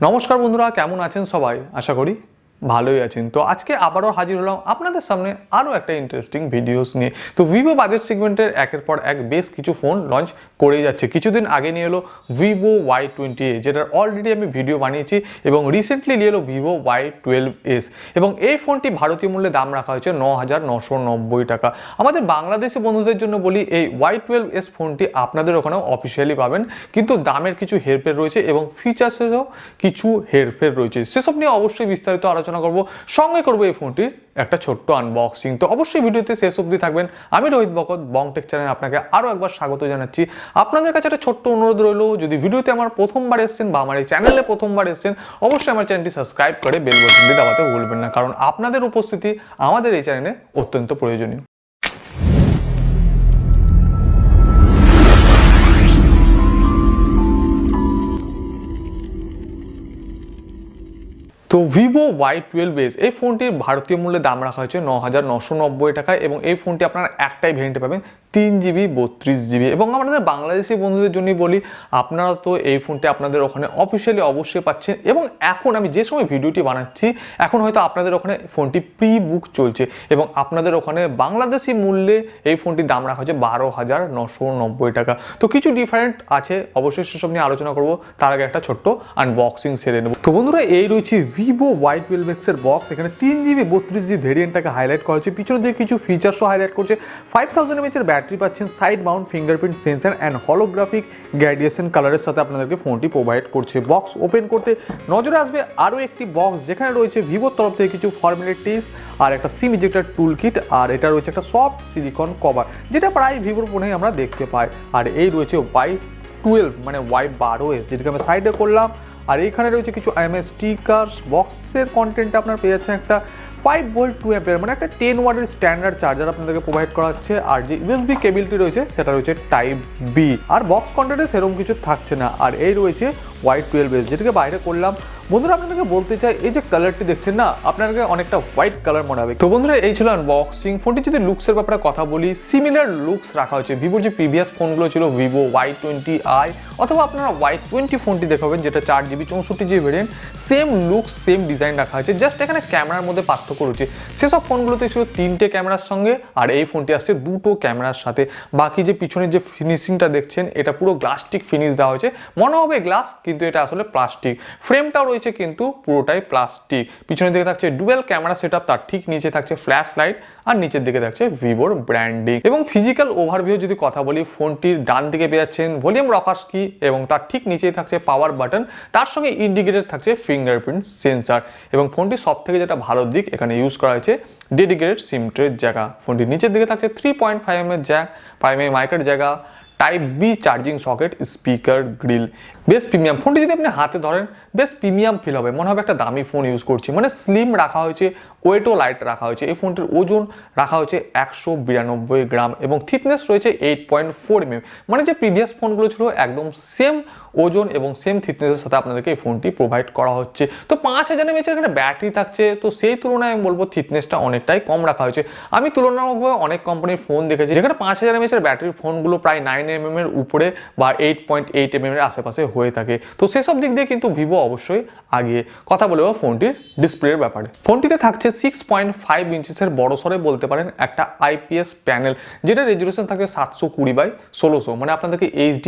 নমস্কার বন্ধুরা, কেমন আছেন সবাই? আশা করি ভালোই আছেন। তো আজকে আবারও হাজির হলাম আপনাদের সামনে আরও একটা ইন্টারেস্টিং ভিডিওস নিয়ে। তো ভিভো বাজেট সেগমেন্টের একের পর এক বেশ কিছু ফোন লঞ্চ করেই যাচ্ছে। কিছুদিন আগে নিয়ে এলো ভিভো Y20, যেটার অলরেডি আমি ভিডিও বানিয়েছি, এবং রিসেন্টলি নিয়ে এলো ভিভো Y12S, এবং এই ফোনটি ভারতীয় মূল্যে দাম রাখা হয়েছে 9,990 টাকা। আমাদের বাংলাদেশি বন্ধুদের জন্য বলি, এই Y12S ফোনটি আপনাদের ওখানেও অফিসিয়ালি পাবেন, কিন্তু দামের কিছু হেরফের রয়েছে এবং ফিচার্সেরও কিছু হেরফের রয়েছে। সেসব নিয়ে অবশ্যই বিস্তারিত আলোচনা করব, সঙ্গে করবো এই ফোনটির একটা ছোট্ট আনবক্সিং। তো অবশ্যই ভিডিওতে শেষ অবধি থাকবেন। আমি রোহিত বকত, বংটেক চ্যানেলে আপনাকে আরও একবার স্বাগত জানাচ্ছি। আপনাদের কাছে একটা ছোট্ট অনুরোধ রইল, যদি ভিডিওতে আমার প্রথমবার এসেছেন বা আমার এই চ্যানেলে প্রথমবার এসেছেন, অবশ্যই আমার চ্যানেলটি সাবস্ক্রাইব করে বেল বাটনটি দাবাতে ভুলবেন না, কারণ আপনাদের উপস্থিতি আমাদের এই চ্যানেলে অত্যন্ত প্রয়োজনীয়। তো ভিভো Y12S এই ফোনটির ভারতীয় মূল্যে দাম রাখা হয়েছে 9,990 টাকা, এবং এই ফোনটি আপনারা একটাই ভেরিয়েন্টে পাবেন, 3GB 32GB। এবং আমাদের বাংলাদেশি বন্ধুদের জন্যই বলি, আপনারা তো এই ফোনটি আপনাদের ওখানে অফিসিয়ালি অবশ্যই পাচ্ছেন, এবং এখন আমি যে সময় ভিডিওটি বানাচ্ছি এখন হয়তো আপনাদের ওখানে ফোনটি প্রি বুক চলছে, এবং আপনাদের ওখানে বাংলাদেশি মূল্যে এই ফোনটির দাম রাখা হয়েছে 12,990 টাকা। তো কিছু ডিফারেন্ট আছে, অবশ্যই সেসব নিয়ে আলোচনা করবো। তার আগে একটা ছোট্ট আনবক্সিং সেরে নেব। তো বন্ধুরা, এই রয়েছে ভিভো Y12X এর বক্স। এখানে 3GB 32GB ভেরিয়েন্টটাকে হাইলাইট করা হচ্ছে, পিছনে দিয়ে কিছু ফিচার্সও হাইলাইট করছে। 5000 mAh এর ব্যাটারি পাচ্ছেন, side mount fingerprint sensor and holographic gradation কালারের সাথে আপনাদেরকে ফোনটি প্রোভাইড করছে। বক্স ওপেন করতে নজরে আসবে আরও একটি বক্স, যেখানে রয়েছে ভিভোর তরফ থেকে কিছু ফর্মালিটিস আর একটা সিম ইজেক্টর টুল কিট, আর এটা রয়েছে একটা সফট সিলিকন কভার, যেটা প্রায় ভিভোর ফোনেই আমরা দেখতে পাই। আর এই রয়েছে Y12 মানে Y12S, যেটাকে আমি সাইডে করলাম। আর এইখানে রয়েছে কিছু IMEI স্টিকার। বক্সের কন্টেন্টে আপনারা পেয়ে যাচ্ছেন একটা 5V 2A মানে একটা 10 ওয়াটের স্ট্যান্ডার্ড চার্জার আপনাদেরকে প্রোভাইড করা হচ্ছে, আর যে USB কেবলটি রয়েছে সেটা রয়েছে টাইপ বি। আর বক্স কন্টেন্টে সেরকম কিছু থাকছে না। আর এই রয়েছে Y12S, যেটাকে বাইরে করলাম। বন্ধুরা, আপনাদেরকে বলতে চাই, এই যে কালারটি দেখছেন না, আপনাদেরকে অনেকটা হোয়াইট কালার মনে হবে। তো বন্ধুরা, এই ছিল আনবক্সিং। ফোনটি যদি লুকসের ব্যাপারে কথা বলি, সিমিলার লুকস রাখা হয়েছে ভিভোর যে প্রিভিয়াস ফোনগুলো ছিল, ভিভো Y20i অথবা আপনারা Y20 ফোনটি দেখাবেন, যেটা 4GB 64GB variant. Same looks, same design রাখা হয়েছে, জাস্ট এখানে ক্যামেরার মধ্যে পার্থক্য রয়েছে। সেসব ফোনগুলোতে ছিল 3টে ক্যামেরার সঙ্গে, আর এই ফোনটি আসছে 2টো ক্যামেরার সাথে। বাকি যে পিছনের যে ফিনিশিংটা দেখছেন, এটা পুরো গ্লাস্টিক ফিনিশ দেওয়া হয়েছে, মনে হবে গ্লাস কিন্তু এটা আসলে প্লাস্টিক। ফ্রেমটাও রয়েছে কিন্তু পুরোটাই প্লাস্টিক। পিছনের দিকে থাকছে ডুয়েল ক্যামেরা সেটআপ, তার ঠিক নিচে থাকছে ফ্ল্যাশ লাইট, আর নিচের দিকে থাকছে ভিভোর ব্র্যান্ডিং। এবং ফিজিক্যাল ওভারভিউ যদি কথা বলি, ফোনটির ডান দিকে পেয়ে যাচ্ছেন ভলিউম রকার্স কি, এবং তার ঠিক নিচেই থাকছে পাওয়ার বাটন, তার সঙ্গে ইন্ডিকেটর থাকছে ফিঙ্গারপ্রিন্ট সেন্সার। এবং ফোনটির সব থেকে যেটা ভালো দিক, এখানে ইউজ করা হয়েছে ডেডিকেটেড সিম ট্রের জায়গা। ফোনটির নিচের দিকে থাকছে 3.5mm জ্যাক, 5mm মাইকের জায়গা, type B charging socket, speaker grille. বেশ প্রিমিয়াম ফোনটি যদি আপনি হাতে ধরেন, বেশ প্রিমিয়াম ফিল হবে, মনে হবে একটা দামি ফোন ইউজ করছি। মানে স্লিম রাখা হয়েছে, ওয়েটও লাইট রাখা হয়েছে। এই ফোনটির ওজন রাখা হয়েছে 192 গ্রাম, এবং থিকনেস রয়েছে 8.4mm। মানে যে প্রিভিয়াস ফোনগুলো ছিল একদম সেম ওজন এবং সেম থিকনেসের সাথে আপনাদেরকে এই ফোনটি প্রোভাইড করা হচ্ছে। তো 5000 mAh এখানে ব্যাটারি থাকছে, তো সেই তুলনায় আমি বলবো থিকনেসটা অনেকটাই কম রাখা হয়েছে। আমি তুলনামূলকভাবে অনেক কোম্পানির ফোন দেখেছি, যেখানে 5000 mAh এর ব্যাটারির ফোনগুলো প্রায় 9mm এর উপরে বা 8.8mm এর আশেপাশে হয়ে থাকে। তো সেসব দিক দিয়ে কিন্তু ভিভো অবশ্যই আগিয়ে। কথা বলবো ফোনটির ডিসপ্লের ব্যাপারে। ফোনটিতে থাকছে 6.5 ইঞ্চিসের বড় সরে বলতে পারেন একটা IPS প্যানেল, যেটা রেজুলেশন থাকছে 720x1600, মানে আপনাদেরকে HD+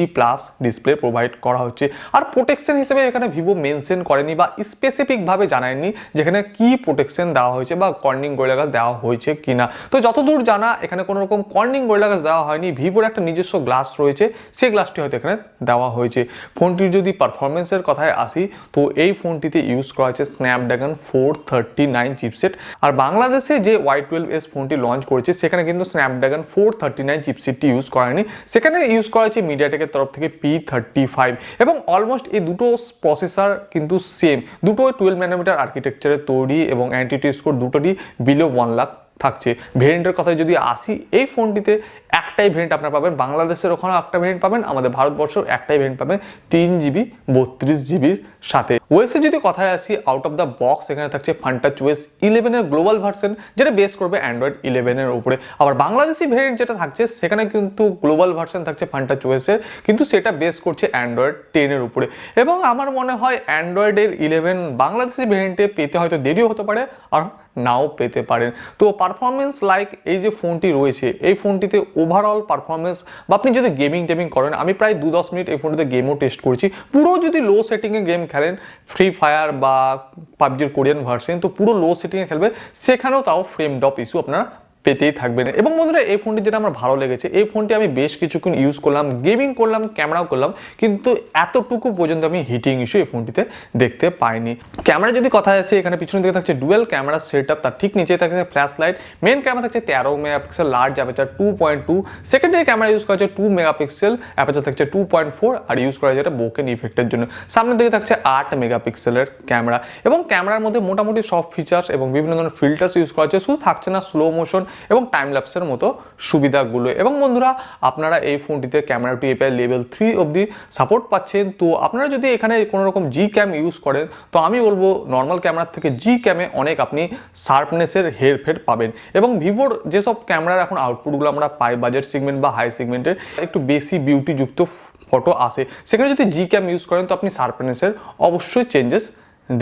ডিসপ্লে প্রোভাইড করা হচ্ছে। আর প্রোটেকশন হিসেবে এখানে ভিভো মেনশন করেনি বা স্পেসিফিকভাবে জানায়নি যেখানে কি প্রোটেকশন দেওয়া হয়েছে বা কর্নিং গরিলা গ্লাস দেওয়া হয়েছে কিনা। তো যতদূর জানা, এখানে কোনো রকম কর্নিং গরিলা গ্লাস দেওয়া হয়নি। ভিভোর একটা নিজস্ব গ্লাস রয়েছে, সেই গ্লাসটি হয়তো এখানে দেওয়া হয়েছে। ফোনটির যদি পারফরমেন্সের কথায় আসি, তো এই ফোনটিতে ইউজ করা হয়েছে স্ন্যাপড্রাগন 439 চিপসেট। আর বাংলাদেশে যে Y12S ফোনটি লঞ্চ করেছে, সেখানে কিন্তু স্ন্যাপড্রাগন 439 চিপসেটটি ইউজ করেনি, সেখানে ইউজ করা হয়েছে মিডিয়াটেকের তরফ থেকে P35। এবং অলমোস্ট এই দুটো প্রসেসর কিন্তু সেম, দুটো 12nm আর্কিটেকচারে তৈরি, এবং অ্যান্টিটি স্কোর দুটোরই বিলো 1 লাখ থাকছে। ভেরিয়েন্টের কথায় যদি আসি, এই ফোনটিতে একটাই ভেরিয়েন্ট আপনারা পাবেন, বাংলাদেশের ওখানেও একটা ভেরিয়েন্ট পাবেন, আমাদের ভারতবর্ষের একটাই ভেরিয়েন্ট পাবেন 3GB 32GBর সাথে। ওএসে যদি কথায় আসি, আউট অফ দ্য বক্স এখানে থাকছে FunTouchOS 11 এর গ্লোবাল ভার্সন, যেটা বেস করবে অ্যান্ড্রয়েড 11 এর উপরে। আবার বাংলাদেশি ভেরিয়েন্ট যেটা থাকছে সেখানে কিন্তু গ্লোবাল ভার্সন থাকছে FunTouchOS এর, কিন্তু সেটা বেস করছে অ্যান্ড্রয়েড 10 এর উপরে। এবং আমার মনে হয় অ্যান্ড্রয়েডের 11 বাংলাদেশি ভেরিয়েন্টে পেতে হয়তো দেরিও হতে পারে, আর নাও পেতে পারেন। তো পারফরমেন্স লাইক এই যে ফোনটি রয়েছে, এই ফোনটিতে ওভারঅল পারফরমেন্স বা আপনি যদি গেমিং করেন, আমি প্রায় 2-10 মিনিট এই ফোনটিতে গেমও টেস্ট করেছি। পুরো যদি লো সেটিংয়ে গেম খেলেন, ফ্রি ফায়ার বা পাবজির কোরিয়ান ভার্সন, তো পুরো লো সেটিংয়ে খেলবে, সেখানেও তাও ফ্রেম ড্রপ ইস্যু আপনারা পেতেই থাকবেন। এবং বন্ধুরা, এই ফোনটি যেটা আমার ভালো লেগেছে, এই ফোনটি আমি বেশ কিছুক্ষণ ইউজ করলাম, গেমিং করলাম, ক্যামেরাও করলাম, কিন্তু এতটুকু পর্যন্ত আমি হিটিং ইস্যু এই ফোনটিতে দেখতে পাইনি। ক্যামেরা যদি কথা আসে, এখানে পিছনে দিকে থাকছে ডুয়েল ক্যামেরা সেটআপ, তার ঠিক নিচে থাকছে ফ্ল্যাশ লাইট। মেন ক্যামেরা থাকছে 13 megapixel, large aperture 2.2, secondary camera use করা হচ্ছে 2 মেগাপিক্সেল, অ্যাপারচার থাকছে 2.4, আর ইউজ করা যেটা বোকেন ইফেক্টের জন্য। সামনের দিকে থাকছে 8 মেগাপিক্সেলের ক্যামেরা, এবং ক্যামেরার মধ্যে মোটামুটি সব ফিচার্স এবং বিভিন্ন ধরনের ফিল্টার্স ইউজ করা হচ্ছে, শুধু থাকছে না স্লো মোশন এবং টাইম ল্যাপসের মতো সুবিধাগুলো। এবং বন্ধুরা, আপনারা এই ফোনটিতে ক্যামেরা টু এপিআই লেভেল 3 অবধি সাপোর্ট পাচ্ছেন। তো আপনারা যদি এখানে কোনো রকম জি ক্যাম ইউজ করেন, তো আমি বলবো নর্মাল ক্যামেরার থেকে জি ক্যামে অনেক আপনি শার্পনেসের হেরফের পাবেন। এবং ভিভোর যেসব ক্যামেরার এখন আউটপুটগুলো আমরা পাই বাজেট সেগমেন্ট বা হাই সেগমেন্টের, একটু বেশি বিউটিযুক্ত ফটো আসে, সেখানে যদি জি ক্যাম ইউজ করেন, তো আপনি শার্পনেসের অবশ্যই চেঞ্জেস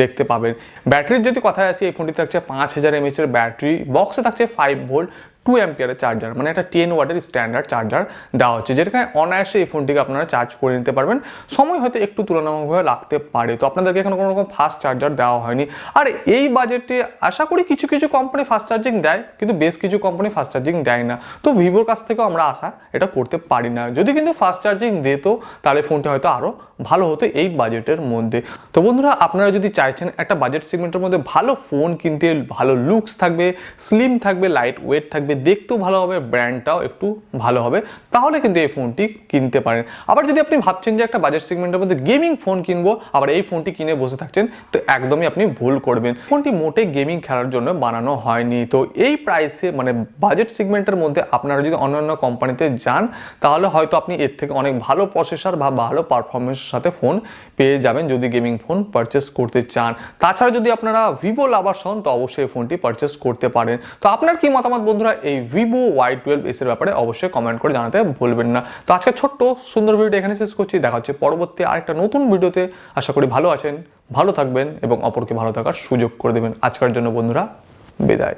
দেখতে পাবেন। ব্যাটারির যদি কথায় আসি, এই ফোনটি থাকছে 5000 mAh এর ব্যাটারি, বক্সে থাকছে 5 ভোল্ট 2 অ্যাম্পিয়ারের চার্জার, মানে একটা 10 ওয়াটের স্ট্যান্ডার্ড চার্জার দেওয়া হচ্ছে, যেখানে অনায়াসে এই ফোনটিকে আপনারা চার্জ করে নিতে পারবেন। সময় হয়তো একটু তুলনামূলকভাবে লাগতে পারে, তো আপনাদেরকে এখানে কোনো রকম ফাস্ট চার্জার দেওয়া হয়নি। আর এই বাজেটে আশা করি কিছু কিছু কোম্পানি ফাস্ট চার্জিং দেয়, কিন্তু বেশ কিছু কোম্পানি ফাস্ট চার্জিং দেয় না। তো ভিভোর কাছ থেকেও আমরা আশা এটা করতে পারি না। যদি কিন্তু ফাস্ট চার্জিং দিত, তাহলে ফোনটি হয়তো আরও ভালো হতো এই বাজেটের মধ্যে। তো বন্ধুরা, আপনারা যদি চাইছেন একটা বাজেট সেগমেন্টের মধ্যে ভালো ফোন কিনতে, ভালো লুকস থাকবে, স্লিম থাকবে, লাইট ওয়েট থাকবে, দেখতেও ভালো হবে, ব্র্যান্ডটাও একটু ভালো হবে, তাহলে কিন্তু এই ফোনটি কিনতে পারেন। আবার যদি আপনি ভাবছেন যে একটা বাজেট সেগমেন্টের মধ্যে গেমিং ফোন কিনবো, আবার এই ফোনটি কিনে বসে থাকছেন, তো একদমই আপনি ভুল করবেন। ফোনটি মোটে গেমিং খেলার জন্য বানানো হয়নি। তো এই প্রাইসে, মানে বাজেট সেগমেন্টের মধ্যে আপনারা যদি অন্যান্য কোম্পানিতে যান, তাহলে হয়তো আপনি এর থেকে অনেক ভালো প্রসেসর বা ভালো পারফরমেন্সের সাথে ফোন পেয়ে যাবেন যদি গেমিং ফোন পারচেস করতে চান। তাছাড়া যদি আপনারা ভিভো লাভার্স হন, তো অবশ্যই এই ফোনটি পারচেস করতে পারেন। তো আপনার কি মতামত বন্ধুরা এই ভিভো Y12S এর ব্যাপারে অবশ্যই কমেন্ট করে জানাতে ভুলবেন না। তো আজকে ছোট্ট সুন্দর ভিডিওটা এখানে শেষ করছি, দেখা হচ্ছে পরবর্তী আরেকটা নতুন ভিডিওতে। আশা করি ভালো আছেন, ভালো থাকবেন এবং অপরকে ভালো থাকার সুযোগ করে দেবেন। আজকের জন্য বন্ধুরা বিদায়।